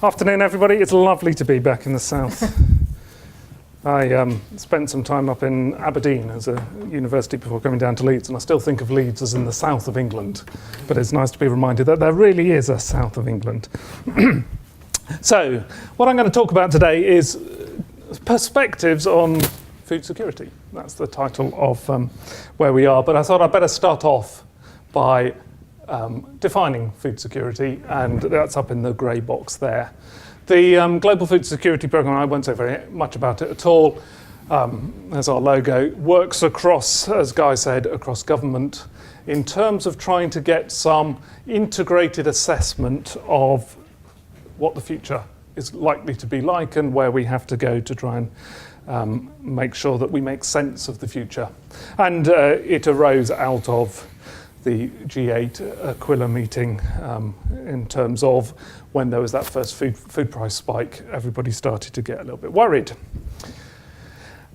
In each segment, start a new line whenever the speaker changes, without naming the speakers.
Afternoon, everybody. It's lovely to be back in the south. I spent some time up in Aberdeen as a university before coming down to Leeds, and I still think of Leeds as in the south of England, but it's nice to be reminded that there really is a south of England. So, what I'm going to talk about today is perspectives on food security. That's the title of where we are, but I thought I'd better start off by defining food security, and that's up in the grey box there. The Global Food Security Programme, I won't say very much about it at all, as our logo, works across, as Guy said, across government in terms of trying to get some integrated assessment of what the future is likely to be like and where we have to go to try and make sure that we make sense of the future. And it arose out of the G8 Aquila meeting in terms of when there was that first food price spike, everybody started to get a little bit worried.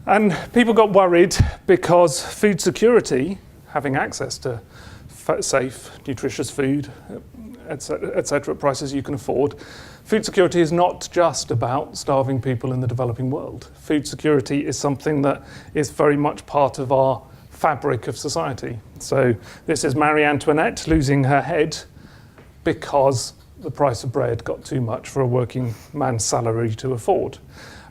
And people got worried because food security, having access to safe, nutritious food, etc., at prices you can afford, food security is not just about starving people in the developing world. Food security is something that is very much part of our fabric of society. So this is Marie Antoinette losing her head because the price of bread got too much for a working man's salary to afford.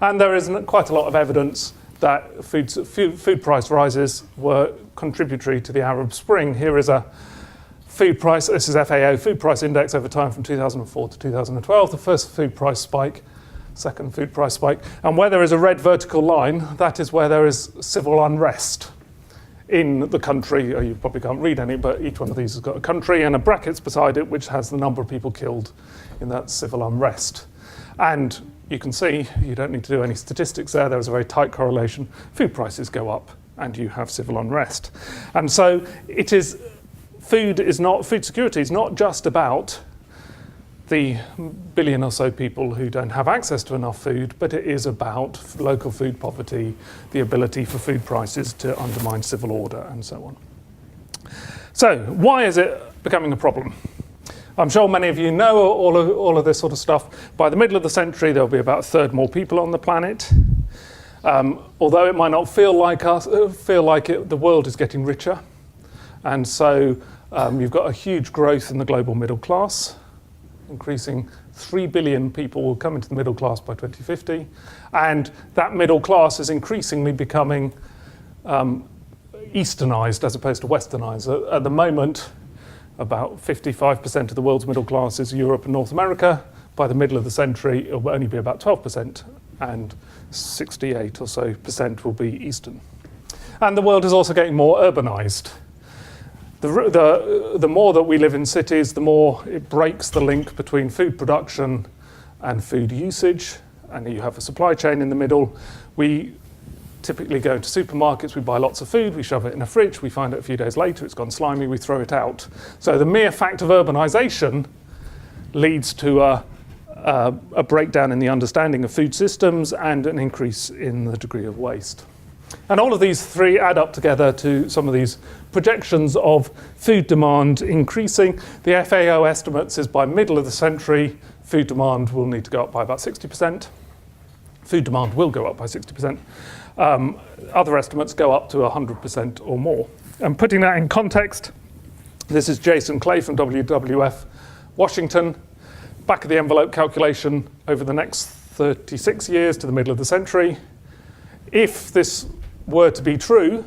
And there is quite a lot of evidence that food price rises were contributory to the Arab Spring. Here is a food price, this is FAO food price index over time from 2004 to 2012, the first food price spike, second food price spike. And where there is a red vertical line, that is where there is civil unrest in the country. You probably can't read any, but each one of these has got a country and a brackets beside it which has the number of people killed in that civil unrest. And you can see, you don't need to do any statistics there, there's a very tight correlation. Food prices go up and you have civil unrest. And so food security is not just about the billion or so people who don't have access to enough food, but it is about local food poverty, the ability for food prices to undermine civil order, and so on. So, why is it becoming a problem? I'm sure many of you know all of this sort of stuff. By the middle of the century, there'll be about a third more people on the planet. Although it might not feel like the world is getting richer. And so you've got a huge growth in the global middle class. Increasing 3 billion people will come into the middle class by 2050, and that middle class is increasingly becoming easternized as opposed to westernized. At the moment, about 55% of the world's middle class is Europe and North America. By the middle of the century, it will only be about 12%, and 68 or so percent will be Eastern. And the world is also getting more urbanized. The more that we live in cities, the more it breaks the link between food production and food usage, and you have a supply chain in the middle. We typically go into supermarkets, we buy lots of food, we shove it in a fridge, we find it a few days later, it's gone slimy, we throw it out. So the mere fact of urbanization leads to a breakdown in the understanding of food systems and an increase in the degree of waste. And all of these three add up together to some of these projections of food demand increasing. The FAO estimates is by middle of the century, food demand will need to go up by about 60%. Food demand will go up by 60%. Other estimates go up to 100% or more. And putting that in context, this is Jason Clay from WWF Washington. Back of the envelope calculation over the next 36 years to the middle of the century. If this were to be true,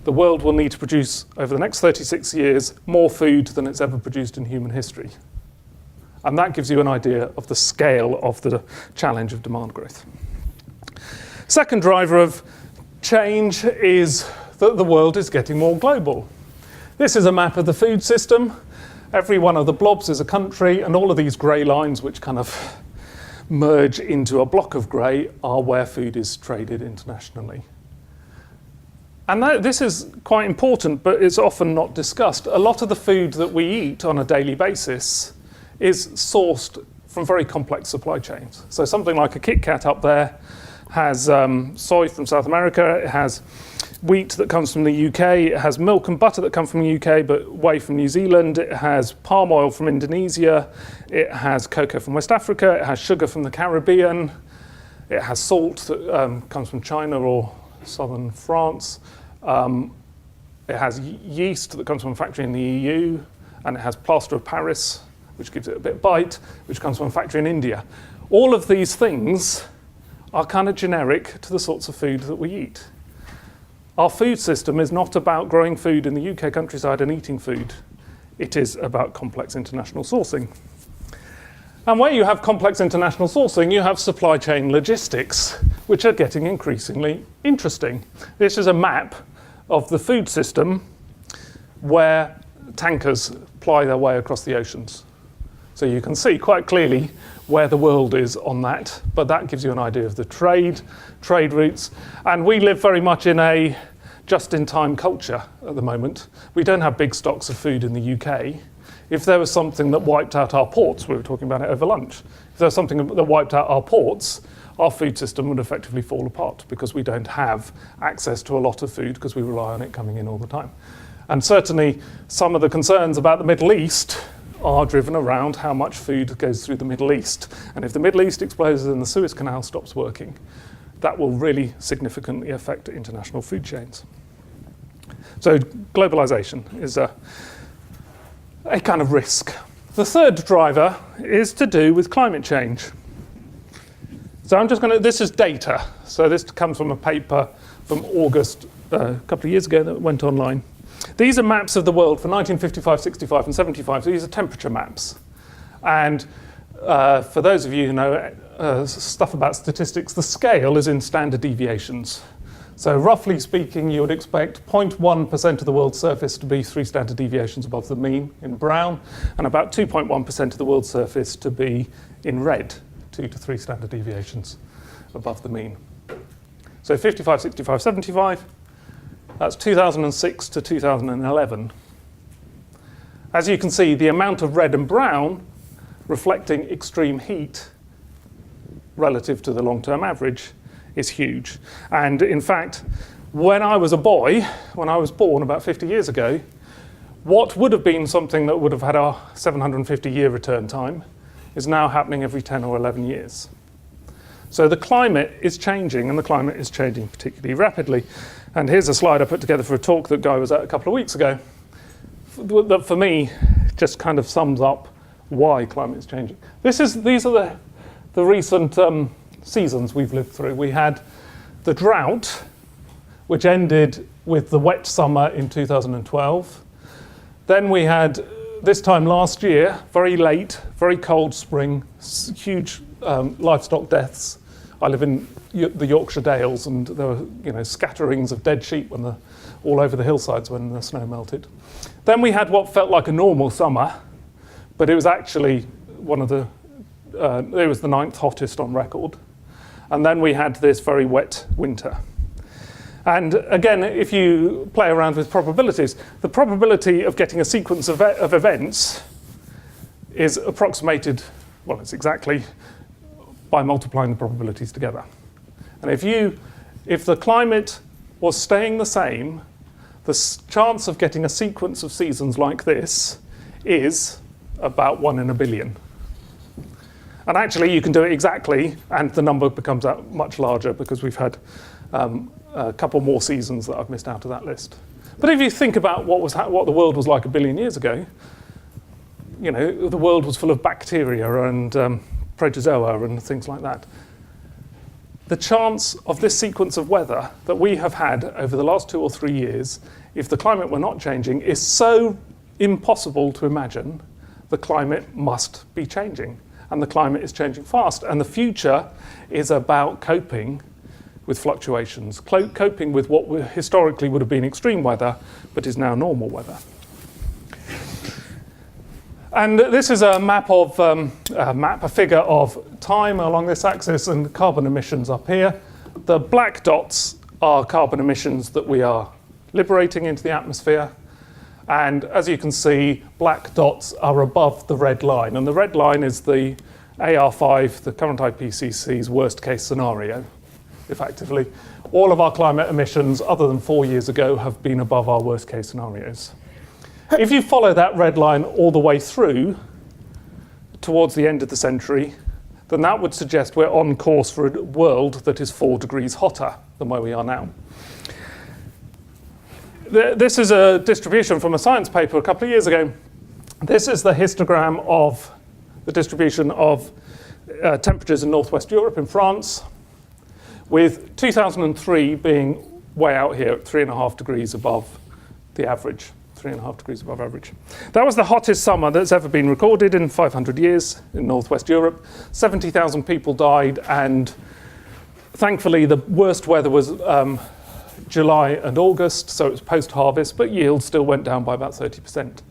the world will need to produce, over the next 36 years, more food than it's ever produced in human history. And that gives you an idea of the scale of the challenge of demand growth. Second driver of change is that the world is getting more global. This is a map of the food system. Every one of the blobs is a country, and all of these grey lines, which kind of merge into a block of grey, are where food is traded internationally. And this is quite important, but it's often not discussed. A lot of the food that we eat on a daily basis is sourced from very complex supply chains. So something like a Kit Kat up there has soy from South America, it has wheat that comes from the UK, it has milk and butter that come from the UK but whey from New Zealand, it has palm oil from Indonesia, it has cocoa from West Africa, it has sugar from the Caribbean, it has salt that comes from China or southern France, it has yeast that comes from a factory in the EU, and it has plaster of Paris, which gives it a bit of bite, which comes from a factory in India. All of these things are kind of generic to the sorts of food that we eat. Our food system is not about growing food in the UK countryside and eating food. It is about complex international sourcing. And where you have complex international sourcing, you have supply chain logistics, which are getting increasingly interesting. This is a map of the food system where tankers ply their way across the oceans. So you can see quite clearly where the world is on that, but that gives you an idea of the trade routes. And we live very much in a just-in-time culture at the moment. We don't have big stocks of food in the UK. If there was something that wiped out our ports, we were talking about it over lunch, if there was something that wiped out our ports, our food system would effectively fall apart because we don't have access to a lot of food because we rely on it coming in all the time. And certainly some of the concerns about the Middle East are driven around how much food goes through the Middle East. And if the Middle East explodes and the Suez Canal stops working, that will really significantly affect international food chains. So globalization is a kind of risk. The third driver is to do with climate change. So this is data. So this comes from a paper from August a couple of years ago that went online. These are maps of the world for 1955, 65 and 75. So these are temperature maps. And for those of you who know stuff about statistics, the scale is in standard deviations. So roughly speaking, you would expect 0.1% of the world's surface to be 3 standard deviations above the mean in brown, and about 2.1% of the world's surface to be in red, 2 to 3 standard deviations above the mean. So 55, 65, 75, that's 2006 to 2011. As you can see, the amount of red and brown reflecting extreme heat relative to the long-term average is huge. And in fact, when I was a boy, when I was born about 50 years ago, what would have been something that would have had a 750-year return time is now happening every 10 or 11 years. So the climate is changing, and the climate is changing particularly rapidly. And here's a slide I put together for a talk that Guy was at a couple of weeks ago, that for me just kind of sums up why climate is changing. These are the recent seasons we've lived through. We had the drought, which ended with the wet summer in 2012. Then we had, this time last year, very late, very cold spring, huge livestock deaths. I live in the Yorkshire Dales, and there were scatterings of dead sheep all over the hillsides when the snow melted. Then we had what felt like a normal summer, but it was actually it was the 9th hottest on record. And then we had this very wet winter. And again, if you play around with probabilities, the probability of getting a sequence of events is approximated, well, it's exactly by multiplying the probabilities together. And if the climate was staying the same, the chance of getting a sequence of seasons like this is about 1 in a billion. And actually, you can do it exactly, and the number becomes much larger because we've had a couple more seasons that I've missed out of that list. But if you think about what the world was like a billion years ago, the world was full of bacteria and protozoa and things like that. The chance of this sequence of weather that we have had over the last 2 or 3 years, if the climate were not changing, is so impossible to imagine. The climate must be changing. And the climate is changing fast. And the future is about coping with fluctuations, coping with what historically would have been extreme weather, but is now normal weather. And this is a map of a figure of time along this axis and carbon emissions up here. The black dots are carbon emissions that we are liberating into the atmosphere. And as you can see, black dots are above the red line. And the red line is the AR5, the current IPCC's worst case scenario. effectively. All of our climate emissions, other than 4 years ago, have been above our worst case scenarios. If you follow that red line all the way through towards the end of the century, then that would suggest we're on course for a world that is 4 degrees hotter than where we are now. This is a distribution from a science paper a couple of years ago. This is the histogram of the distribution of temperatures in northwest Europe, in France, with 2003 being way out here at 3.5 degrees above the average. 3.5 degrees above average. That was the hottest summer that's ever been recorded in 500 years in northwest Europe. 70,000 people died, and thankfully the worst weather was July and August, so it was post-harvest, but yields still went down by about 30%.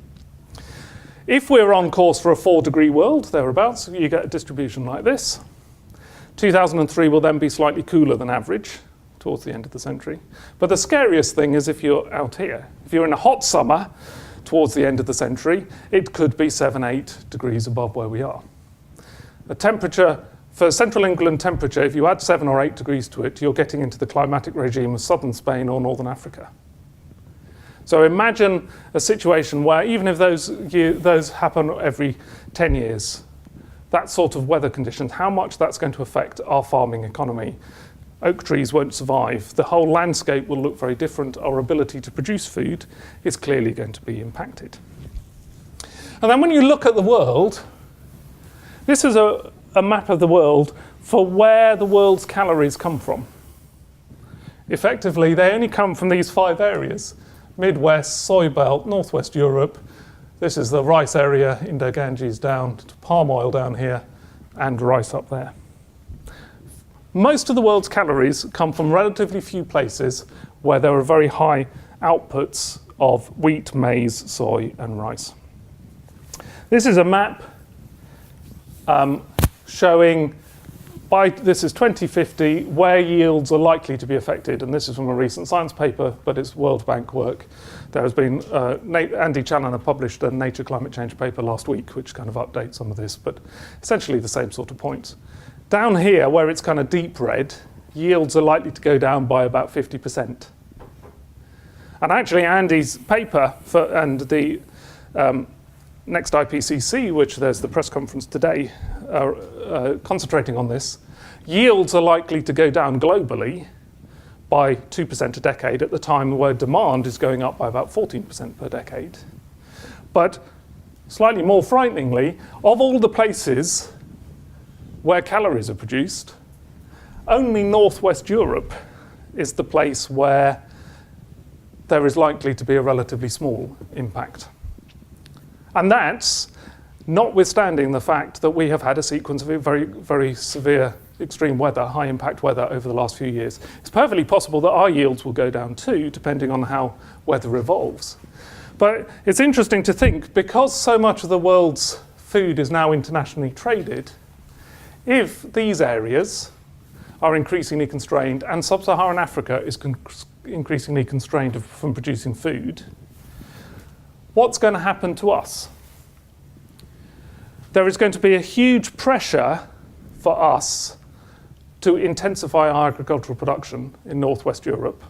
If we're on course for a 4-degree world, thereabouts, you get a distribution like this. 2003 will then be slightly cooler than average towards the end of the century. But the scariest thing is if you're out here. If you're in a hot summer towards the end of the century, it could be 7-8 degrees above where we are. The temperature, for central England temperature, if you add 7 or 8 degrees to it, you're getting into the climatic regime of southern Spain or northern Africa. So imagine a situation where even if those happen every 10 years, that sort of weather conditions, how much that's going to affect our farming economy. Oak trees won't survive. The whole landscape will look very different. Our ability to produce food is clearly going to be impacted. And then when you look at the world, this is a map of the world for where the world's calories come from. Effectively, they only come from these 5 areas: Midwest, soy belt, Northwest Europe. This is the rice area, Indo-Ganges down to palm oil down here, and rice up there. Most of the world's calories come from relatively few places where there are very high outputs of wheat, maize, soy, and rice. This is a map showing, this is 2050, where yields are likely to be affected. And this is from a recent science paper, but it's World Bank work. There has been, Andy Challoner published a Nature Climate Change paper last week, which kind of updates some of this, but essentially the same sort of points. Down here, where it's kind of deep red, yields are likely to go down by about 50%. And actually, Andy's paper and the next IPCC, which there's the press conference today, concentrating on this, yields are likely to go down globally by 2% a decade at the time where demand is going up by about 14% per decade. But slightly more frighteningly, of all the places where calories are produced, only Northwest Europe is the place where there is likely to be a relatively small impact. And that's notwithstanding the fact that we have had a sequence of very, very severe extreme weather, high impact weather over the last few years. It's perfectly possible that our yields will go down too, depending on how weather evolves. But it's interesting to think, because so much of the world's food is now internationally traded, if these areas are increasingly constrained and sub-Saharan Africa is increasingly constrained from producing food, what's going to happen to us? There is going to be a huge pressure for us to intensify our agricultural production in Northwest Europe,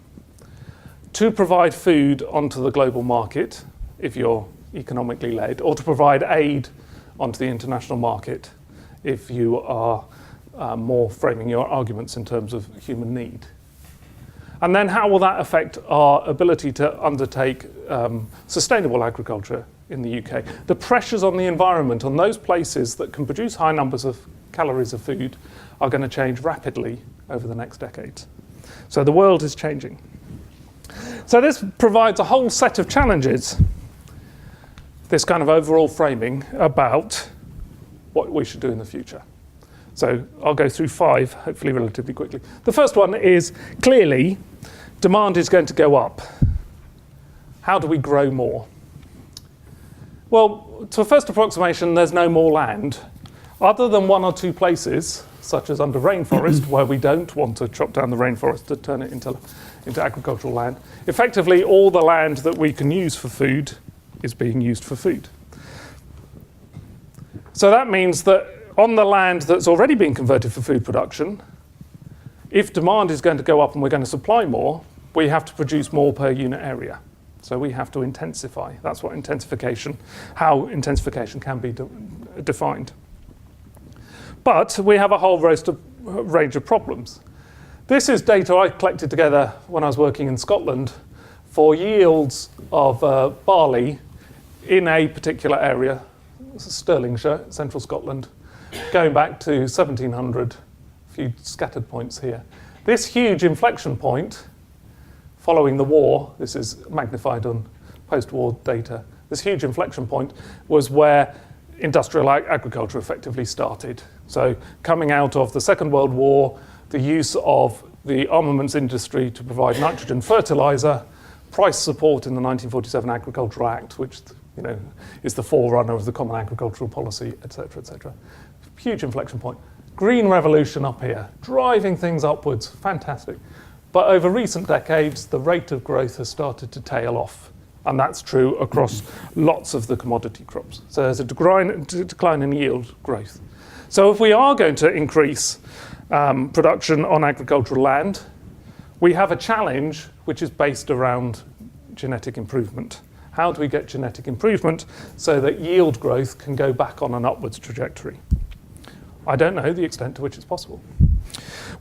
to provide food onto the global market, if you're economically led, or to provide aid onto the international market, if you are more framing your arguments in terms of human need. And then how will that affect our ability to undertake sustainable agriculture in the UK? The pressures on the environment on those places that can produce high numbers of calories of food are going to change rapidly over the next decades. So the world is changing. So this provides a whole set of challenges, this kind of overall framing about what we should do in the future. So I'll go through 5, hopefully relatively quickly. The first one is, clearly, demand is going to go up. How do we grow more? Well, to a first approximation, there's no more land. Other than 1 or 2 places, such as under rainforest, where we don't want to chop down the rainforest to turn it into agricultural land, effectively all the land that we can use for food is being used for food. So that means that on the land that's already been converted for food production, if demand is going to go up and we're going to supply more, we have to produce more per unit area. So we have to intensify. That's what how intensification can be defined. But we have a whole range of problems. This is data I collected together when I was working in Scotland for yields of barley in a particular area, Stirlingshire, central Scotland, going back to 1700, a few scattered points here. This huge inflection point following the war, this is magnified on post-war data, this huge inflection point was where industrial agriculture effectively started. So coming out of the Second World War, the use of the armaments industry to provide nitrogen fertilizer, price support in the 1947 Agricultural Act, which is the forerunner of the Common Agricultural Policy, etc., etc. Huge inflection point. Green revolution up here, driving things upwards, fantastic. But over recent decades, the rate of growth has started to tail off. And that's true across lots of the commodity crops. So there's a decline in yield growth. So if we are going to increase production on agricultural land, we have a challenge which is based around genetic improvement. How do we get genetic improvement so that yield growth can go back on an upwards trajectory? I don't know the extent to which it's possible.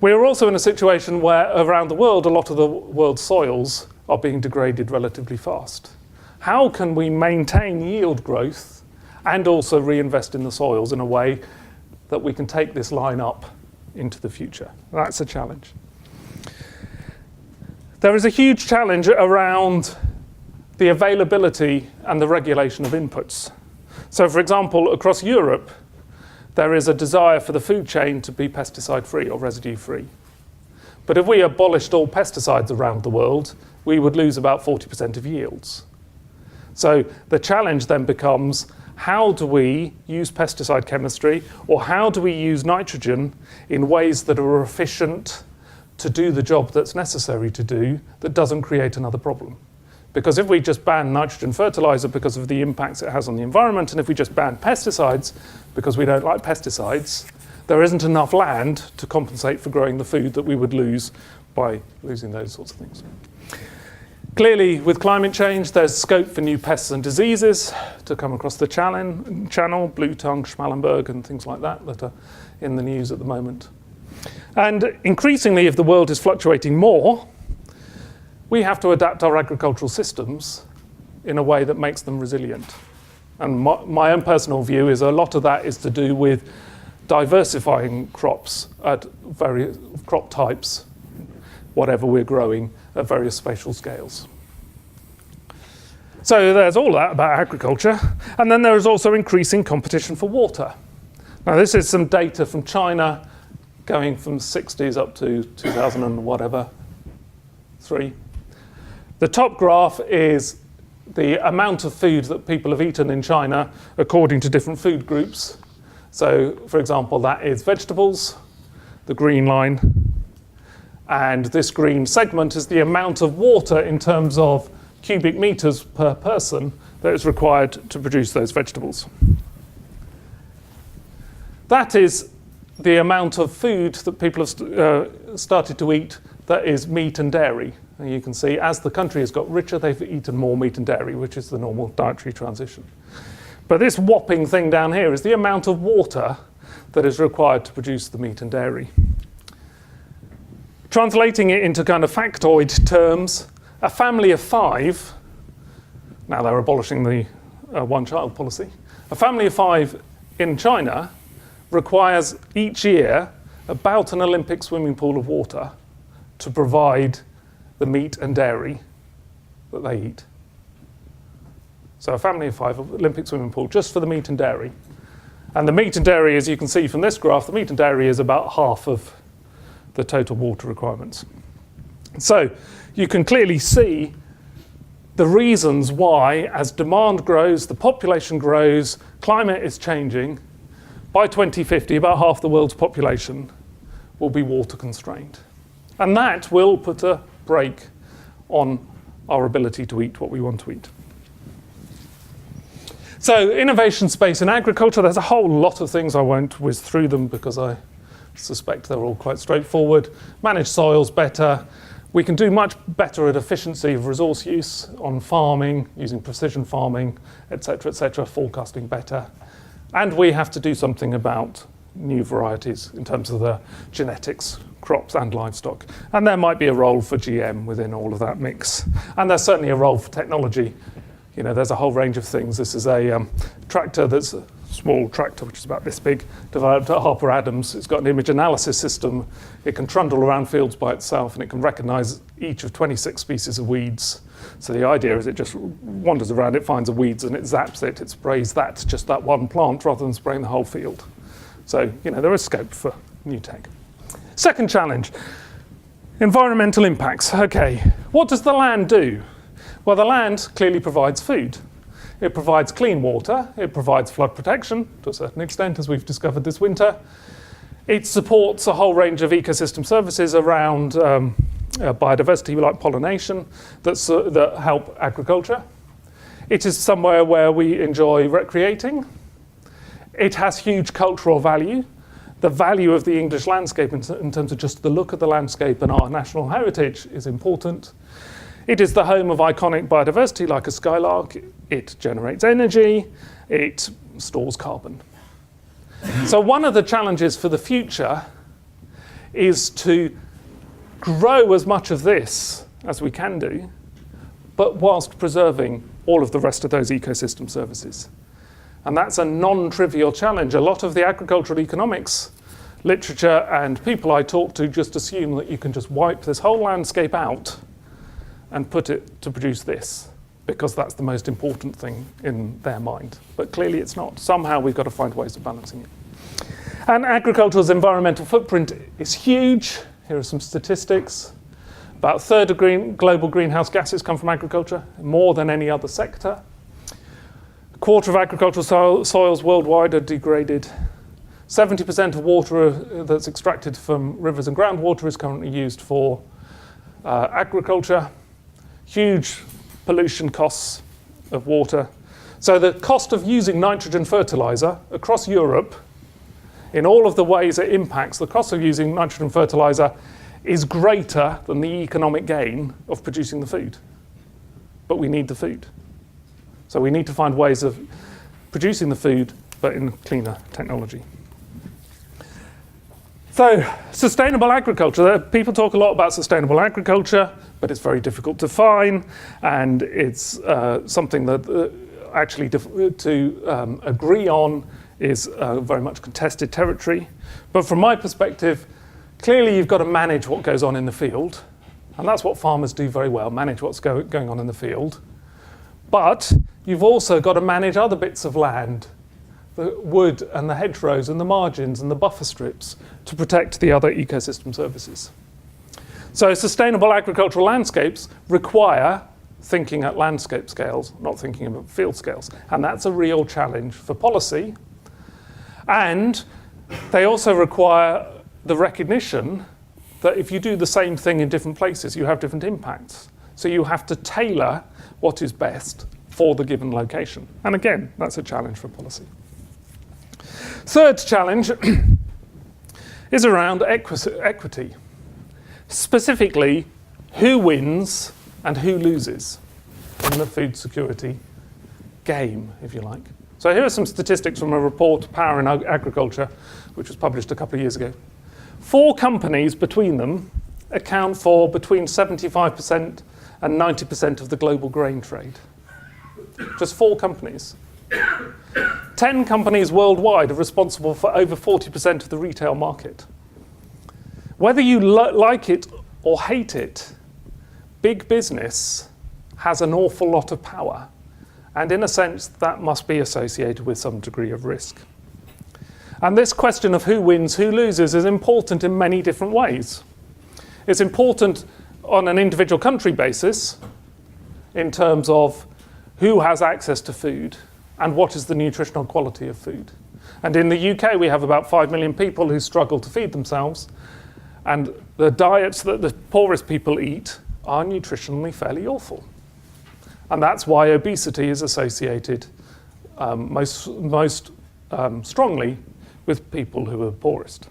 We're also in a situation where around the world, a lot of the world's soils are being degraded relatively fast. How can we maintain yield growth and also reinvest in the soils in a way that we can take this line up into the future? That's a challenge. There is a huge challenge around the availability and the regulation of inputs. So, for example, across Europe, there is a desire for the food chain to be pesticide-free or residue-free. But if we abolished all pesticides around the world, we would lose about 40% of yields. So the challenge then becomes, how do we use pesticide chemistry, or how do we use nitrogen in ways that are efficient to do the job that's necessary to do, that doesn't create another problem? Because if we just ban nitrogen fertilizer because of the impacts it has on the environment, and if we just ban pesticides because we don't like pesticides, there isn't enough land to compensate for growing the food that we would lose by losing those sorts of things. Clearly, with climate change, there's scope for new pests and diseases to come across the channel, blue tongue, Schmallenberg, and things like that that are in the news at the moment. And increasingly, if the world is fluctuating more, we have to adapt our agricultural systems in a way that makes them resilient. And my own personal view is a lot of that is to do with diversifying crops at various crop types, whatever we're growing, at various spatial scales. So there's all that about agriculture. And then there is also increasing competition for water. Now this is some data from China going from 60s up to 2000 and whatever, 3. The top graph is the amount of food that people have eaten in China according to different food groups. So, for example, that is vegetables, the green line, and this green segment is the amount of water in terms of cubic meters per person that is required to produce those vegetables. That is the amount of food that people have started to eat that is meat and dairy. And you can see as the country has got richer, they've eaten more meat and dairy, which is the normal dietary transition. But this whopping thing down here is the amount of water that is required to produce the meat and dairy. Translating it into kind of factoid terms, a family of 5, now they're abolishing the one-child policy, a family of 5 in China requires each year about an Olympic swimming pool of water to provide the meat and dairy that they eat. So a family of 5, Olympic swimming pool, just for the meat and dairy. And the meat and dairy, as you can see from this graph, the meat and dairy is about half of the total water requirements. So you can clearly see the reasons why, as demand grows, the population grows, climate is changing, by 2050, about half the world's population will be water constrained. And that will put a brake on our ability to eat what we want to eat. So innovation space in agriculture, there's a whole lot of things. I won't whiz through them because I suspect they're all quite straightforward. Manage soils better. We can do much better at efficiency of resource use on farming, using precision farming, etc., forecasting better. And we have to do something about new varieties in terms of the genetics, crops and livestock. And there might be a role for GM within all of that mix. And there's certainly a role for technology. You know, there's a whole range of things. This is a tractor that's a small tractor, which is about this big, developed at Harper Adams. It's got an image analysis system. It can trundle around fields by itself, and it can recognize each of 26 species of weeds. So the idea is it just wanders around, it finds the weeds, and it zaps it. It sprays that, just that one plant, rather than spraying the whole field. So, you know, there is scope for new tech. Second challenge, environmental impacts. Okay, what does the land do? Well, the land clearly provides food. It provides clean water. It provides flood protection to a certain extent, as we've discovered this winter. It supports a whole range of ecosystem services around biodiversity, like pollination, that help agriculture. It is somewhere where we enjoy recreating. It has huge cultural value. The value of the English landscape in terms of just the look of the landscape and our national heritage is important. It is the home of iconic biodiversity like a skylark. It generates energy. It stores carbon. So one of the challenges for the future is to grow as much of this as we can do, but whilst preserving all of the rest of those ecosystem services. And that's a non-trivial challenge. A lot of the agricultural economics literature and people I talk to just assume that you can just wipe this whole landscape out and put it to produce this, because that's the most important thing in their mind. But clearly it's not. Somehow we've got to find ways of balancing it. And agriculture's environmental footprint is huge. Here are some statistics. About a third of global greenhouse gases come from agriculture, more than any other sector. A quarter of agricultural soils worldwide are degraded. 70% of water that's extracted from rivers and groundwater is currently used for agriculture. Huge pollution costs of water. So the cost of using nitrogen fertilizer across Europe, in all of the ways it impacts, the cost of using nitrogen fertilizer is greater than the economic gain of producing the food. But we need the food. So we need to find ways of producing the food, but in cleaner technology. So, sustainable agriculture. People talk a lot about sustainable agriculture, but it's very difficult to define, and it's something that actually to agree on is very much contested territory. But from my perspective, clearly you've got to manage what goes on in the field, and that's what farmers do very well, manage what's going on in the field. But you've also got to manage other bits of land, the wood and the hedgerows and the margins and the buffer strips, to protect the other ecosystem services. So sustainable agricultural landscapes require thinking at landscape scales, not thinking about field scales. And that's a real challenge for policy. And they also require the recognition that if you do the same thing in different places, you have different impacts. So you have to tailor what is best for the given location. And again, that's a challenge for policy. Third challenge is around equity. Specifically, who wins and who loses in the food security game, if you like. So here are some statistics from a report, Power in Agriculture, which was published a couple of years ago. 4 companies between them account for between 75% and 90% of the global grain trade. Just 4 companies. 10 companies worldwide are responsible for over 40% of the retail market. Whether you like it or hate it, big business has an awful lot of power. And in a sense, that must be associated with some degree of risk. And this question of who wins, who loses is important in many different ways. It's important on an individual country basis in terms of who has access to food and what is the nutritional quality of food. And in the UK, we have about 5 million people who struggle to feed themselves. And the diets that the poorest people eat are nutritionally fairly awful. And that's why obesity is associated most strongly with people who are poorest.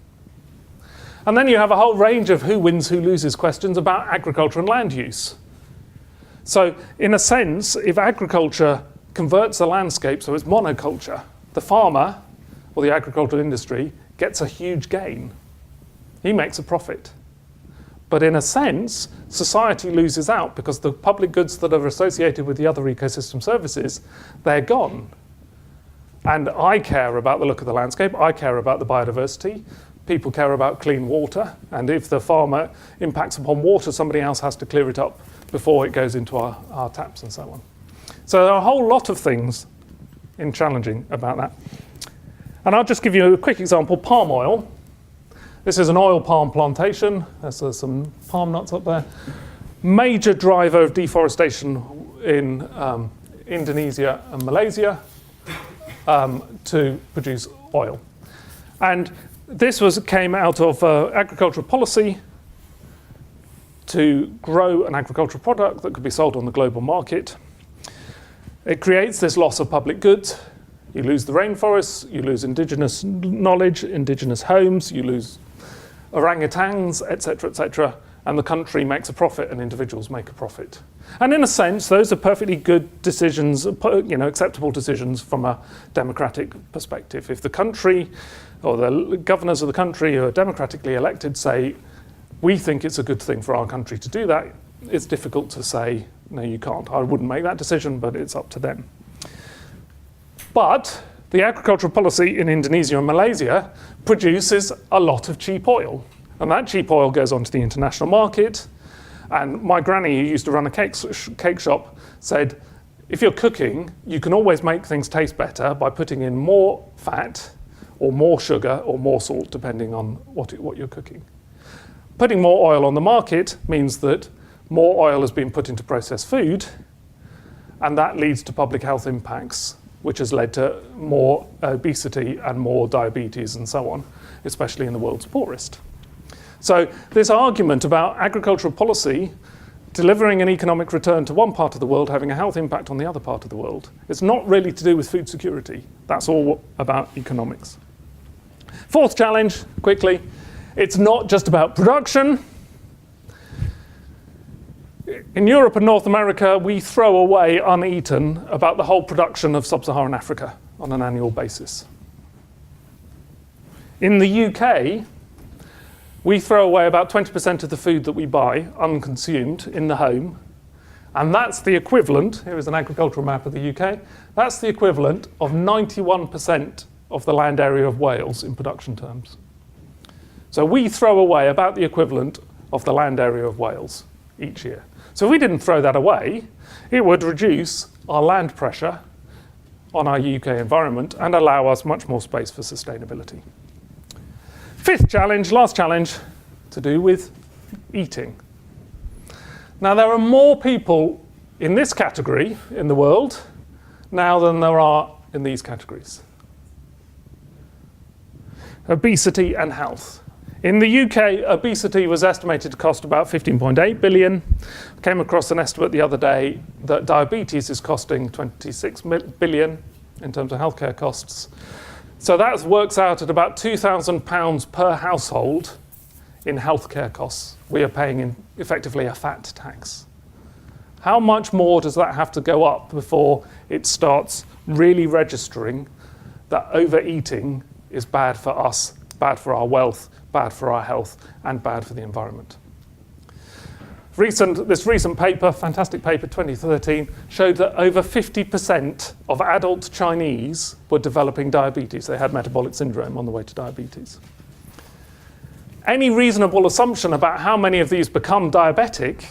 And then you have a whole range of who wins, who loses questions about agriculture and land use. So in a sense, if agriculture converts the landscape, so it's monoculture, the farmer or the agricultural industry gets a huge gain. He makes a profit. But in a sense, society loses out because the public goods that are associated with the other ecosystem services, they're gone. And I care about the look of the landscape, I care about the biodiversity, people care about clean water, and if the farmer impacts upon water, somebody else has to clear it up before it goes into our taps and so on. So there are a whole lot of things challenging about that. And I'll just give you a quick example, palm oil. This is an oil palm plantation. There's some palm nuts up there. Major driver of deforestation in Indonesia and Malaysia to produce oil. And this came out of agricultural policy to grow an agricultural product that could be sold on the global market. It creates this loss of public goods. You lose the rainforests, you lose indigenous knowledge, indigenous homes, you lose orangutans, etc., and the country makes a profit and individuals make a profit. And in a sense, those are perfectly good decisions, acceptable decisions from a democratic perspective. If the country or the governors of the country who are democratically elected say, we think it's a good thing for our country to do that, it's difficult to say, no, you can't. I wouldn't make that decision, but it's up to them. But the agricultural policy in Indonesia and Malaysia produces a lot of cheap oil. And that cheap oil goes onto the international market. And my granny, who used to run a cake shop, said, if you're cooking, you can always make things taste better by putting in more fat or more sugar or more salt, depending on what you're cooking. Putting more oil on the market means that more oil has been put into processed food, and that leads to public health impacts, which has led to more obesity and more diabetes and so on, especially in the world's poorest. So this argument about agricultural policy delivering an economic return to one part of the world having a health impact on the other part of the world, it's not really to do with food security. That's all about economics. Fourth challenge, quickly, it's not just about production. In Europe and North America, we throw away uneaten about the whole production of sub-Saharan Africa on an annual basis. In the UK, we throw away about 20% of the food that we buy unconsumed in the home. And that's the equivalent, here is an agricultural map of the UK, that's the equivalent of 91% of the land area of Wales in production terms. So we throw away about the equivalent of the land area of Wales each year. So if we didn't throw that away, it would reduce our land pressure on our UK environment and allow us much more space for sustainability. Fifth challenge, last challenge, to do with eating. Now there are more people in this category in the world now than there are in these categories. Obesity and health. In the UK, obesity was estimated to cost about 15.8 billion. I came across an estimate the other day that diabetes is costing 26 billion in terms of healthcare costs. So that works out at about £2,000 per household in healthcare costs. We are paying in effectively a fat tax. How much more does that have to go up before it starts really registering that overeating is bad for us, bad for our wealth, bad for our health, and bad for the environment? This recent paper, fantastic paper, 2013, showed that over 50% of adult Chinese were developing diabetes. They had metabolic syndrome on the way to diabetes. Any reasonable assumption about how many of these become diabetic,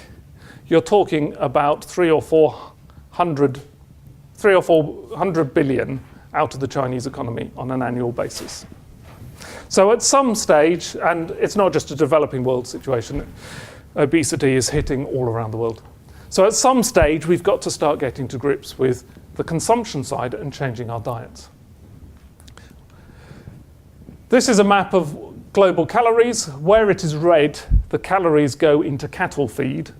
you're talking about 300 or 400 billion out of the Chinese economy on an annual basis. So at some stage, and it's not just a developing world situation, obesity is hitting all around the world. So at some stage, we've got to start getting to grips with the consumption side and changing our diets. This is a map of global calories. Where it is red, the calories go into cattle feed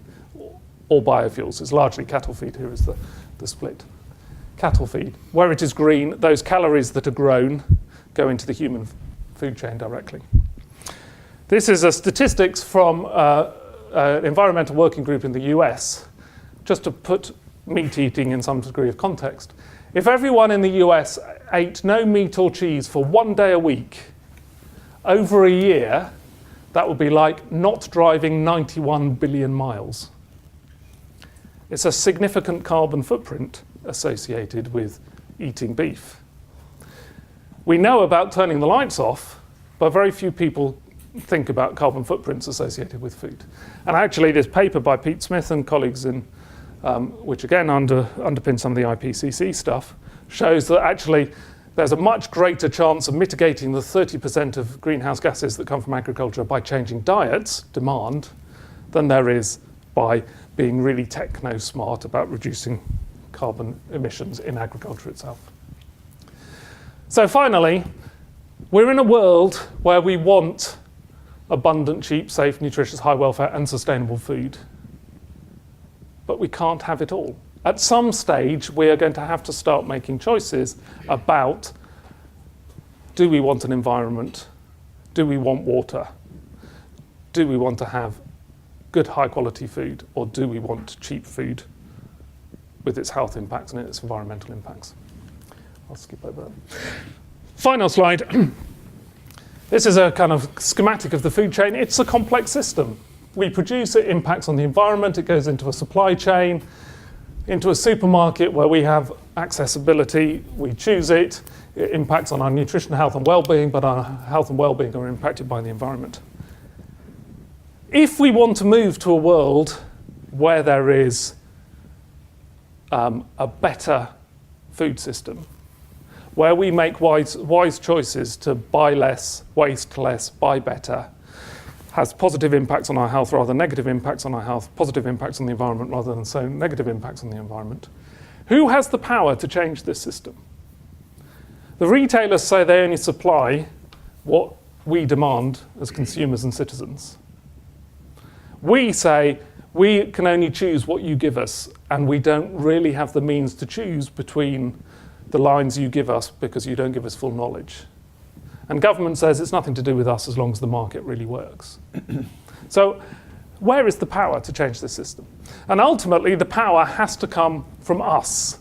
or biofuels. It's largely cattle feed. Here is the split. Cattle feed. Where it is green, those calories that are grown go into the human food chain directly. This is a statistics from an environmental working group in the US, just to put meat eating in some degree of context. If everyone in the US ate no meat or cheese for 1 day a week, over a year, that would be like not driving 91 billion miles. It's a significant carbon footprint associated with eating beef. We know about turning the lights off, but very few people think about carbon footprints associated with food. And actually, this paper by Pete Smith and colleagues in which again underpins some of the IPCC stuff, shows that actually there's a much greater chance of mitigating the 30% of greenhouse gases that come from agriculture by changing diets, demand, than there is by being really techno-smart about reducing carbon emissions in agriculture itself. So finally, we're in a world where we want abundant, cheap, safe, nutritious, high welfare and sustainable food. But we can't have it all. At some stage, we are going to have to start making choices about, do we want an environment? Do we want water? Do we want to have good, high quality food? Or do we want cheap food with its health impacts and its environmental impacts? I'll skip over that. Final slide. This is a kind of schematic of the food chain. It's a complex system. We produce it, impacts on the environment, it goes into a supply chain, into a supermarket where we have accessibility, we choose it, it impacts on our nutrition, health and well-being, but our health and well-being are impacted by the environment. If we want to move to a world where there is a better food system, where we make wise choices to buy less, waste less, buy better, has positive impacts on our health rather than negative impacts on our health, positive impacts on the environment rather than so negative impacts on the environment. Who has the power to change this system? The retailers say they only supply what we demand as consumers and citizens. We say we can only choose what you give us, and we don't really have the means to choose between the lines you give us because you don't give us full knowledge. And government says it's nothing to do with us as long as the market really works. So where is the power to change this system? And ultimately, the power has to come from us.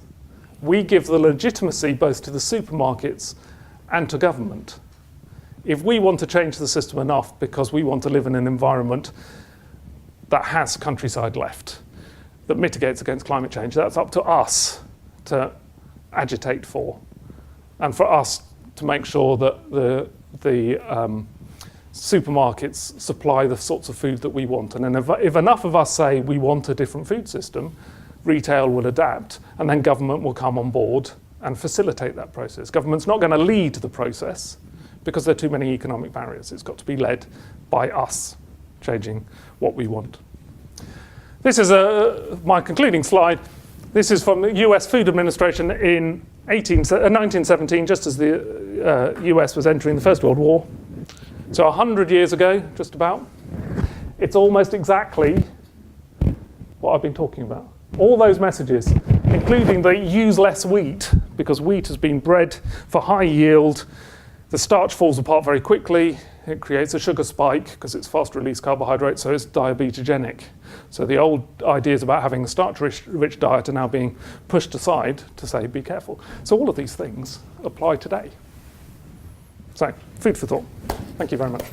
We give the legitimacy both to the supermarkets and to government. If we want to change the system enough because we want to live in an environment that has countryside left, that mitigates against climate change, that's up to us to agitate for, and for us to make sure that the supermarkets supply the sorts of food that we want. And then if enough of us say we want a different food system, retail will adapt, and then government will come on board and facilitate that process. Government's not going to lead the process because there are too many economic barriers. It's got to be led by us changing what we want. This is my concluding slide. This is from the US Food Administration in 1917, just as the US was entering the First World War. So 100 years ago, just about. It's almost exactly what I've been talking about. All those messages, including the use less wheat, because wheat has been bred for high yield. The starch falls apart very quickly. It creates a sugar spike because it's fast-release carbohydrate, so it's diabetogenic. So the old ideas about having a starch-rich diet are now being pushed aside to say, be careful. So all of these things apply today. So, food for thought. Thank you very much.